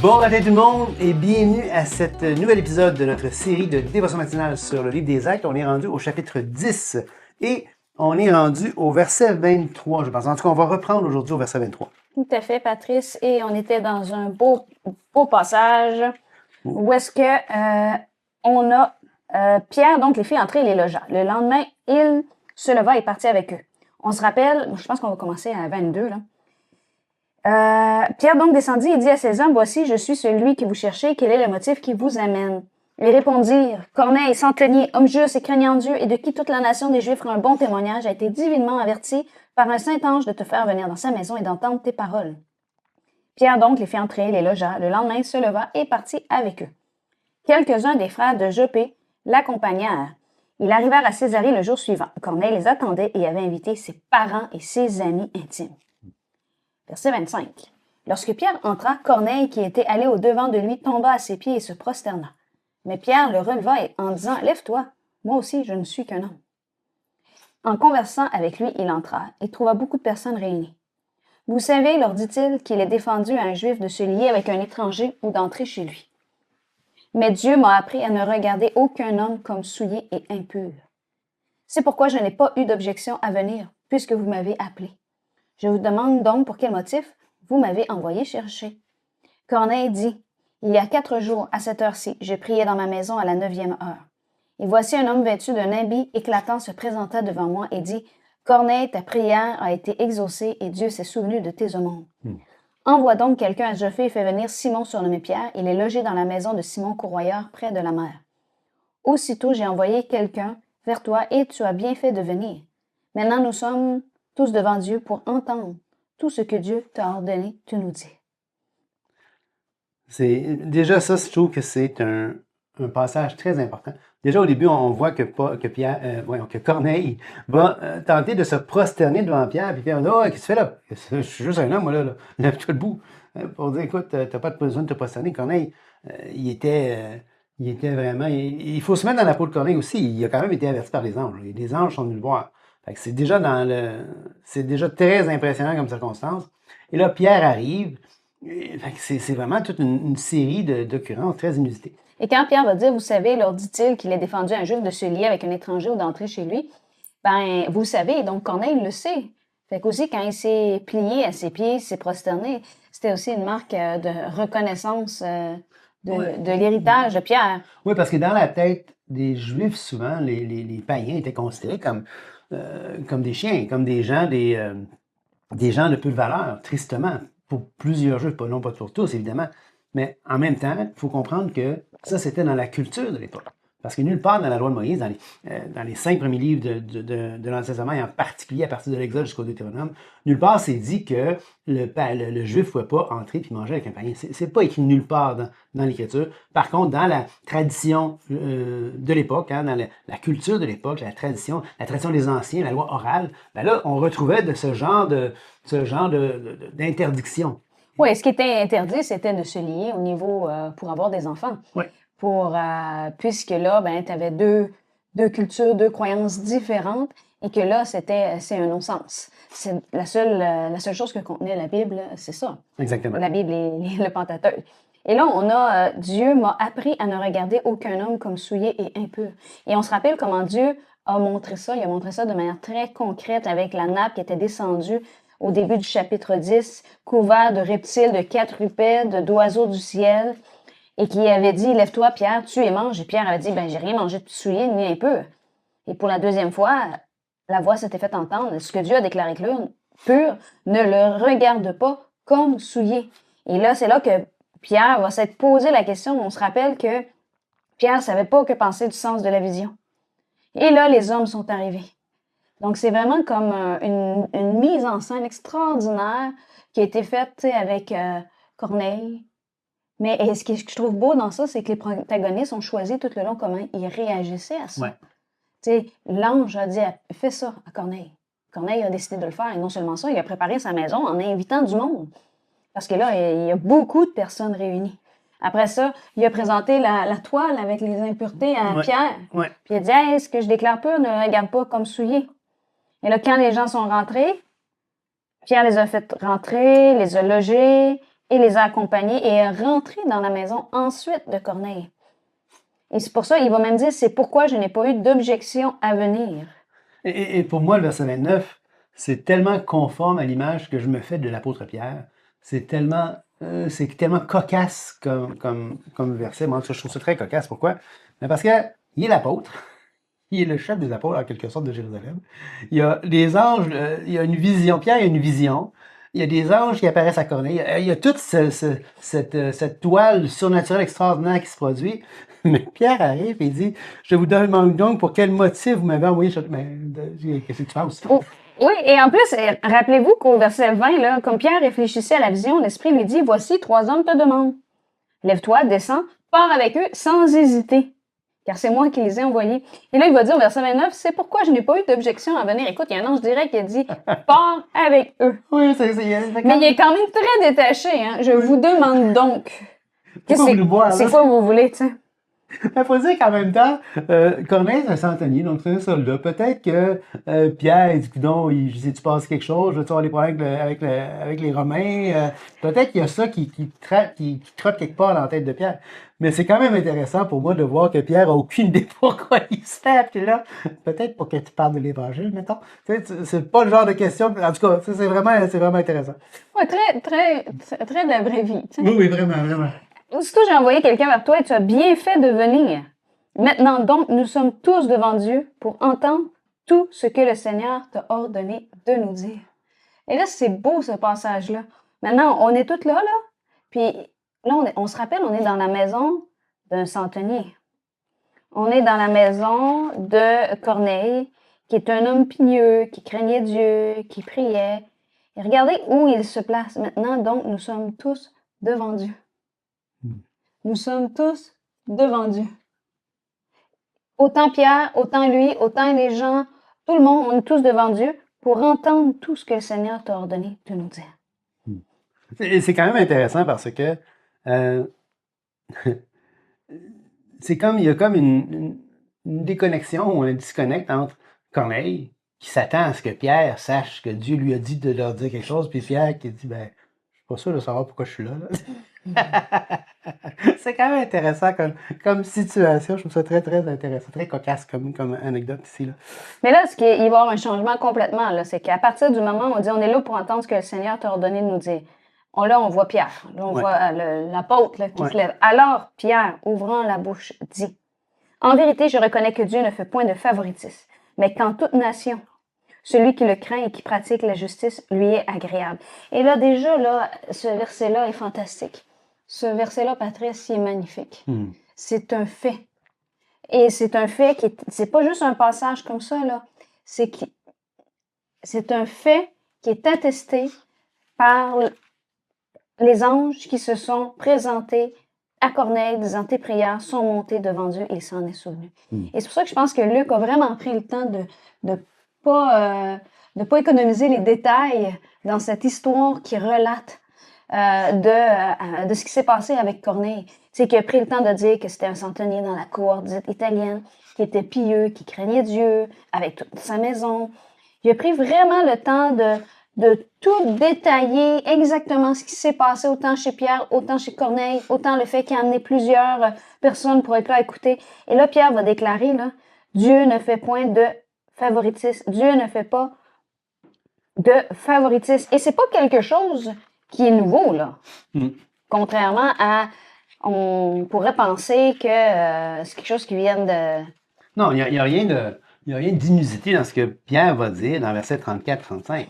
Bon matin tout le monde et bienvenue à cet nouvel épisode de notre série de dévotion matinale sur le livre des Actes. On est rendu au chapitre 10 et on est rendu au verset 23, je pense. En tout cas, on va reprendre aujourd'hui au verset 23. Tout à fait, Patrice. Et on était dans un beau passage où est-ce que on a Pierre, donc les filles entrées et les logea. Le lendemain, il se leva et partit avec eux. On se rappelle, je pense qu'on va commencer à 22, là. Pierre donc descendit et dit à ses hommes, « Voici, je suis celui que vous cherchez. Quel est le motif qui vous amène? » Ils répondirent, « Corneille, centenier, homme juste et craignant Dieu, et de qui toute la nation des Juifs rend un bon témoignage, a été divinement averti par un saint ange de te faire venir dans sa maison et d'entendre tes paroles. » Pierre donc les fit entrer, les logea. Le lendemain, se leva et partit avec eux. Quelques-uns des frères de Joppé l'accompagnèrent. Ils arrivèrent à Césarée le jour suivant. Corneille les attendait et avait invité ses parents et ses amis intimes. Verset 25. Lorsque Pierre entra, Corneille, qui était allé au-devant de lui, tomba à ses pieds et se prosterna. Mais Pierre le releva en disant, « Lève-toi, moi aussi je ne suis qu'un homme. » En conversant avec lui, il entra et trouva beaucoup de personnes réunies. « Vous savez, leur dit-il, qu'il est défendu à un juif de se lier avec un étranger ou d'entrer chez lui. Mais Dieu m'a appris à ne regarder aucun homme comme souillé et impur. C'est pourquoi je n'ai pas eu d'objection à venir, puisque vous m'avez appelé. Je vous demande donc pour quel motif vous m'avez envoyé chercher. » Corneille dit, « Il y a 4 jours, à cette heure-ci, je priais dans ma maison à la 9e heure. Et voici un homme vêtu d'un habit éclatant se présenta devant moi et dit, « Corneille, ta prière a été exaucée et Dieu s'est souvenu de tes aumônes. Envoie donc quelqu'un à Joppé et fais venir Simon surnommé Pierre. Il est logé dans la maison de Simon Courroyeur près de la mer. Aussitôt, j'ai envoyé quelqu'un vers toi et tu as bien fait de venir. Maintenant, nous sommes tous devant Dieu pour entendre tout ce que Dieu t'a ordonné de nous dire. » Déjà ça, je trouve que c'est un passage très important. Déjà au début, on voit que Corneille va tenter de se prosterner devant Pierre, puis Pierre dit, « Oh, qu'est-ce que tu fais là? Je suis juste un homme, moi, là. Lève-toi debout. » Pour dire, écoute, t'as pas besoin de te prosterner. Corneille, il était vraiment... Il faut se mettre dans la peau de Corneille aussi. Il a quand même été averti par les anges. Et les anges sont venus le voir. Fait que c'est déjà très impressionnant comme circonstance. Et là, Pierre arrive. C'est vraiment toute une série d'occurrences très inusitées. Et quand Pierre va dire, « Vous savez, leur dit-il qu'il est défendu à un juif de se lier avec un étranger ou d'entrer chez lui, ben vous savez, donc Corneille le sait. » Fait qu'aussi, quand il s'est plié à ses pieds, il s'est prosterné, c'était aussi une marque de reconnaissance de l'héritage de Pierre. Oui, parce que dans la tête des Juifs, souvent, les païens étaient considérés comme des chiens, comme des gens de peu de valeur, tristement, pour plusieurs Juifs, non pas pour tous, évidemment. Mais en même temps, il faut comprendre que ça, c'était dans la culture de l'époque. Parce que nulle part dans la loi de Moïse, dans les 5 premiers livres de l'Ancien Testament, et en particulier à partir de l'Exode jusqu'au Deutéronome, nulle part c'est dit que le Juif ne pouvait pas entrer et manger avec un païen. C'est pas écrit nulle part dans l'Écriture. Par contre, dans la tradition de l'époque, dans la culture de l'époque, la tradition des anciens, la loi orale, ben là, on retrouvait de ce genre d'interdiction. Oui, ce qui était interdit, c'était de se lier au niveau pour avoir des enfants. Oui. Puisque là, ben, tu avais deux cultures, 2 croyances différentes, et que là, c'est un non-sens. C'est la seule chose que contenait la Bible, c'est ça. Exactement. La Bible et le Pentateuque. Et là, on a Dieu m'a appris à ne regarder aucun homme comme souillé et impur. Et on se rappelle comment Dieu a montré ça. Il a montré ça de manière très concrète avec la nappe qui était descendue au début du chapitre 10, couvert de reptiles, de quadrupèdes, d'oiseaux du ciel, et qui avait dit, « Lève-toi, Pierre, tue et mange. » Et Pierre avait dit, « Ben, j'ai rien mangé de souillé ni impur. » Et pour la deuxième fois, la voix s'était fait entendre. Ce que Dieu a déclaré pur, ne le regarde pas comme souillé. Et là, c'est là que Pierre va s'être posé la question. On se rappelle que Pierre ne savait pas que penser du sens de la vision. Et là, les hommes sont arrivés. Donc, c'est vraiment comme une mise en scène extraordinaire qui a été faite avec Corneille. Mais ce que je trouve beau dans ça, c'est que les protagonistes ont choisi tout le long comment ils réagissaient à ça. Ouais. L'ange a dit « Fais ça à Corneille ». Corneille a décidé de le faire. Et non seulement ça, il a préparé sa maison en invitant du monde. Parce que là, il y a beaucoup de personnes réunies. Après ça, il a présenté la toile avec les impuretés à Pierre. Ouais. Puis il a dit « Hey, ce que je déclare pur, ne le regarde pas comme souillé. » Et là, quand les gens sont rentrés, Pierre les a fait rentrer, les a logés, et les a accompagnés et est rentré dans la maison ensuite de Corneille. Et c'est pour ça, il va même dire, c'est pourquoi je n'ai pas eu d'objection à venir. Et pour moi, le verset 29, c'est tellement conforme à l'image que je me fais de l'apôtre Pierre. C'est tellement cocasse comme verset. Moi, je trouve ça très cocasse. Pourquoi? Ben parce que il est l'apôtre. Il est le chef des apôtres, en quelque sorte, de Jérusalem. Il y a des anges, il y a une vision. Pierre, il y a une vision. Il y a des anges qui apparaissent à Corneille. Il y a toute cette toile surnaturelle extraordinaire qui se produit. Mais Pierre arrive et il dit, je vous demande donc pour quel motif vous m'avez envoyé. Qu'est-ce que tu penses? Oh, oui, et en plus, rappelez-vous qu'au verset 20, là, comme Pierre réfléchissait à la vision, l'Esprit lui dit, voici 3 hommes te demandent. Lève-toi, descends, pars avec eux sans hésiter, car c'est moi qui les ai envoyés. Et là, il va dire au verset 29, c'est pourquoi je n'ai pas eu d'objection à venir. Écoute, il y a un ange direct qui a dit, pars avec eux. Oui, Mais il est quand même très détaché. Hein. Je vous demande donc. C'est quoi vous voulez, tu sais? Il faut dire qu'en même temps, Corneille, c'est un centenier, donc c'est un soldat. Peut-être que Pierre, il dit, non, tu passes quelque chose, je vais avoir des problèmes avec les Romains. Peut-être qu'il y a ça qui trotte quelque part dans la tête de Pierre. Mais c'est quand même intéressant pour moi de voir que Pierre a aucune idée pourquoi il se fait. Puis là, peut-être pour que tu parles de l'Évangile, mettons. C'est pas le genre de question. En tout cas, c'est vraiment intéressant. Oui, très de la vraie vie. T'sais. Oui, vraiment, vraiment. Aussitôt, j'ai envoyé quelqu'un vers toi et tu as bien fait de venir. Maintenant donc, nous sommes tous devant Dieu pour entendre tout ce que le Seigneur t'a ordonné de nous dire. Et là, c'est beau ce passage-là. Maintenant, on est tous là, puis là, on se rappelle, on est dans la maison d'un centenier. On est dans la maison de Corneille, qui est un homme pieux, qui craignait Dieu, qui priait. Et regardez où il se place maintenant. Donc, nous sommes tous devant Dieu. Nous sommes tous devant Dieu. Autant Pierre, autant lui, autant les gens, tout le monde, on est tous devant Dieu pour entendre tout ce que le Seigneur t'a ordonné de nous dire. Et c'est quand même intéressant parce que il y a comme une déconnexion ou un disconnect entre Corneille, qui s'attend à ce que Pierre sache que Dieu lui a dit de leur dire quelque chose, puis Pierre qui dit, ben, je suis pas sûr de savoir pourquoi je suis là. C'est quand même intéressant comme situation. Je trouve ça très, très intéressant, très cocasse comme anecdote ici. Là. Mais là, il va y avoir un changement complètement. C'est qu'à partir du moment où on dit on est là pour entendre ce que le Seigneur t'a ordonné de nous dire, là, on voit Pierre. Là, on voit l'apôtre qui se lève. Alors, Pierre, ouvrant la bouche, dit, en vérité, je reconnais que Dieu ne fait point de favoritisme, mais qu'en toute nation, celui qui le craint et qui pratique la justice lui est agréable. Et là, déjà, là, ce verset-là est fantastique. Ce verset-là, Patrice, il est magnifique. C'est un fait. Et c'est un fait c'est pas juste un passage comme ça, là. C'est un fait qui est attesté par les anges qui se sont présentés à Corneille, disant tes prières sont montées devant Dieu et il s'en est souvenu. Et c'est pour ça que je pense que Luc a vraiment pris le temps de pas économiser les détails dans cette histoire qui relate de ce qui s'est passé avec Corneille. C'est qu'il a pris le temps de dire que c'était un centenier dans la cour dite italienne, qui était pieux, qui craignait Dieu, avec toute sa maison. Il a pris vraiment le temps de tout détailler exactement ce qui s'est passé, autant chez Pierre, autant chez Corneille, autant le fait qu'il a amené plusieurs personnes pour être là à écouter. Et là, Pierre va déclarer, là, Dieu ne fait point de favoritisme. Dieu ne fait pas de favoritisme. Et c'est pas quelque chose qui est nouveau, là. Contrairement à... On pourrait penser que c'est quelque chose qui vient de... Non, il n'y a rien d'inusité dans ce que Pierre va dire dans versets 34-35.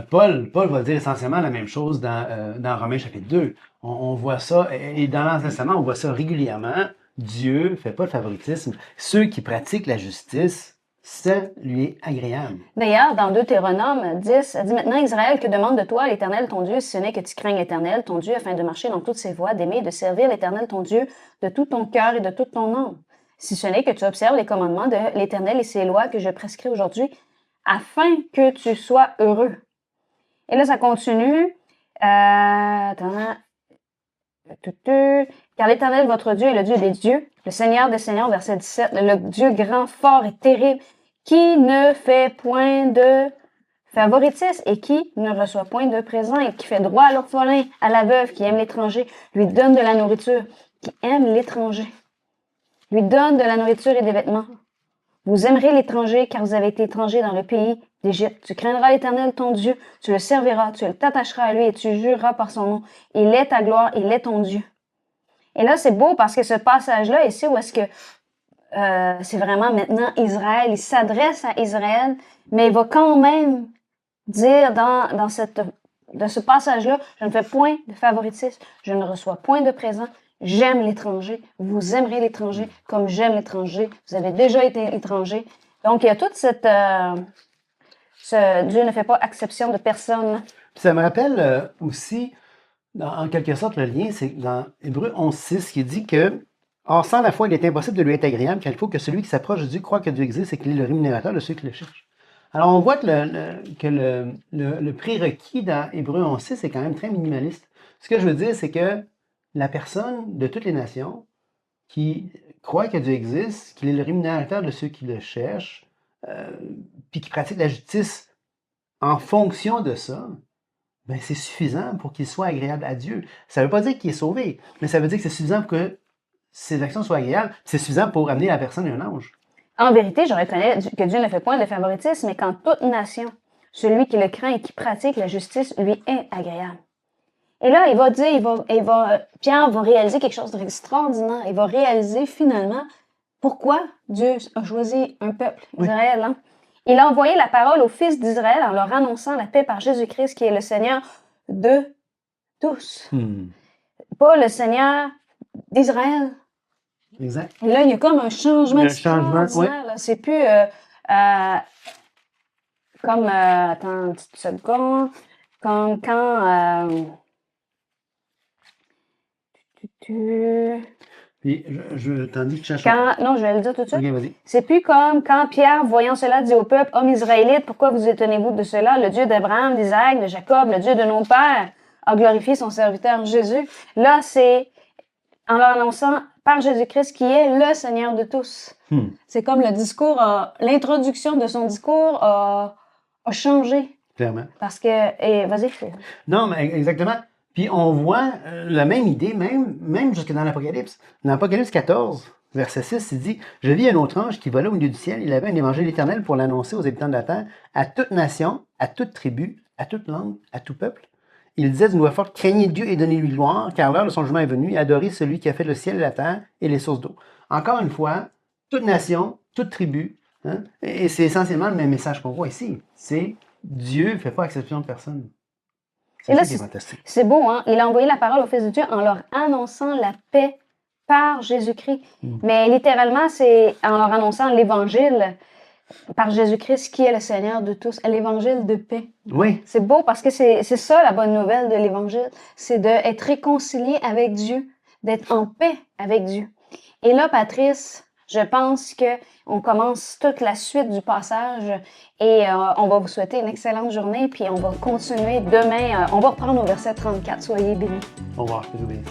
Paul va dire essentiellement la même chose dans Romains chapitre 2. On voit ça, et dans l'Ancien Testament, on voit ça régulièrement. Dieu ne fait pas de favoritisme. Ceux qui pratiquent la justice, ça lui est agréable. D'ailleurs, dans Deutéronome 10, ça dit maintenant, Israël, que demande de toi l'Éternel ton Dieu, si ce n'est que tu craignes l'Éternel ton Dieu, afin de marcher dans toutes ses voies, d'aimer et de servir l'Éternel ton Dieu de tout ton cœur et de toute ton âme. Si ce n'est que tu observes les commandements de l'Éternel et ses lois que je prescris aujourd'hui, afin que tu sois heureux. Et là, ça continue. Car l'Éternel, votre Dieu, est le Dieu des dieux, le Seigneur des seigneurs, verset 17, le Dieu grand, fort et terrible, qui ne fait point de Favoritisme et qui ne reçoit point de présent et qui fait droit à l'orphelin, à la veuve, qui aime l'étranger, lui donne de la nourriture, qui aime l'étranger, lui donne de la nourriture et des vêtements. Vous aimerez l'étranger car vous avez été étranger dans le pays d'Égypte. Tu craindras l'Éternel ton Dieu, tu le serviras, tu t'attacheras à lui et tu jureras par son nom. Il est ta gloire, il est ton Dieu. Et là, c'est beau parce que ce passage-là, ici, où est-ce que c'est vraiment maintenant Israël, il s'adresse à Israël, mais il va quand même dire dans ce passage-là, je ne fais point de favoritisme, je ne reçois point de présent, j'aime l'étranger, vous aimerez l'étranger comme j'aime l'étranger, vous avez déjà été étranger. Donc, il y a toute cette... Dieu ne fait pas exception de personne. Puis ça me rappelle aussi, en quelque sorte, le lien, c'est dans Hébreux 11.6 qui dit que or, sans la foi, il est impossible de lui être agréable, car il faut que celui qui s'approche de Dieu croit que Dieu existe et qu'il est le rémunérateur de ceux qui le cherchent. Alors, on voit que le prérequis dans Hébreux 11.6 est quand même très minimaliste. Ce que je veux dire, c'est que la personne de toutes les nations qui croit que Dieu existe, qu'il est le rémunérateur de ceux qui le cherchent, puis qui pratique la justice en fonction de ça, ben c'est suffisant pour qu'il soit agréable à Dieu. Ça ne veut pas dire qu'il est sauvé, mais ça veut dire que c'est suffisant pour que ses actions soient agréables, c'est suffisant pour amener la personne à un ange. En vérité, je reconnais que Dieu ne fait point de favoritisme, mais qu'en toute nation, celui qui le craint et qui pratique la justice lui est agréable. Et là, il va dire, Pierre va réaliser quelque chose d'extraordinaire. Il va réaliser finalement pourquoi Dieu a choisi un peuple, Israël. Hein? Il a envoyé la parole aux fils d'Israël en leur annonçant la paix par Jésus-Christ, qui est le Seigneur de tous. Pas le Seigneur d'Israël. Exact. Et là, il y a comme un changement extraordinaire. Oui. C'est plus comme... attends une petite seconde. Comme quand... Puis, tandis que tu cherches... Non, je vais le dire tout de suite. Okay, vas-y. C'est plus comme quand Pierre, voyant cela, dit au peuple, « Hommes israélites, pourquoi vous étonnez-vous de cela? Le Dieu d'Abraham, d'Isaac, de Jacob, le Dieu de nos pères, a glorifié son serviteur Jésus. » Là, c'est en leur annonçant par Jésus-Christ qui est le Seigneur de tous. C'est comme le discours, l'introduction de son discours a changé. Clairement. Parce que... vas-y. Non, mais exactement. Puis on voit la même idée, même jusque dans l'Apocalypse. Dans l'Apocalypse 14, verset 6, il dit « Je vis un autre ange qui volait au milieu du ciel. Il avait un évangile éternel pour l'annoncer aux habitants de la terre, à toute nation, à toute tribu, à toute langue, à tout peuple. Il disait d'une voix forte, craignez Dieu et donnez-lui gloire, car l'heure de son jugement est venue, et adorez celui qui a fait le ciel et la terre et les sources d'eau. » Encore une fois, toute nation, toute tribu, hein, et c'est essentiellement le même message qu'on voit ici. C'est Dieu ne fait pas exception de personne. Et là, c'est beau, hein? Il a envoyé la parole aux fils de Dieu en leur annonçant la paix par Jésus-Christ. Mais littéralement, c'est en leur annonçant l'évangile par Jésus-Christ qui est le Seigneur de tous, l'évangile de paix. Oui. C'est beau parce que c'est ça la bonne nouvelle de l'évangile, c'est d'être réconcilié avec Dieu, d'être en paix avec Dieu. Et là, Patrice, je pense qu'on commence toute la suite du passage et on va vous souhaiter une excellente journée puis on va continuer demain. On va reprendre au verset 34. Soyez bénis. Au revoir, je te bénis.